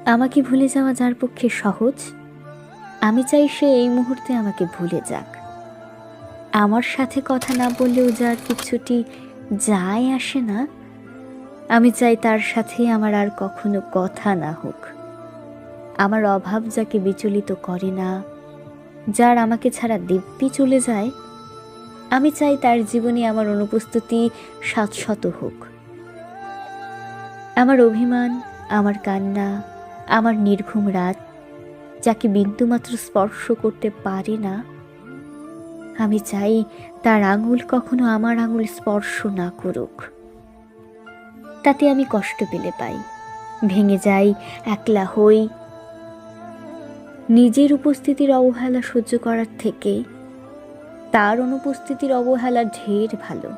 আমাকে ভুলে যাওয়া যার পক্ষে সহজ, আমি চাই সে এই মুহূর্তে আমাকে ভুলে যাক। আমার সাথে কথা না বললেও যার কিচ্ছুটি যায় আসে না, আমি চাই তার সাথে আমার আর কখনো কথা না হোক। আমার অভাব যাকে বিচলিত করে না, যার আমাকে ছাড়া দিব্যি চলে যায়, আমি চাই তার জীবনে আমার অনুপস্থিতি শাশ্বত হোক। আমার অভিমান, আমার কান্না, আমার নির্ঘুম রাত যাকে বিন্দুমাত্র স্পর্শ করতে পারে না, আমি চাই তার আঙুল কখনো আমার আঙুল স্পর্শ না করুক। তাতে আমি কষ্ট পেলে পাই, ভেঙে যাই, একলা হই। নিজের উপস্থিতির অবহেলা সহ্য করার থেকে তার অনুপস্থিতির অবহেলা ঢের ভালো।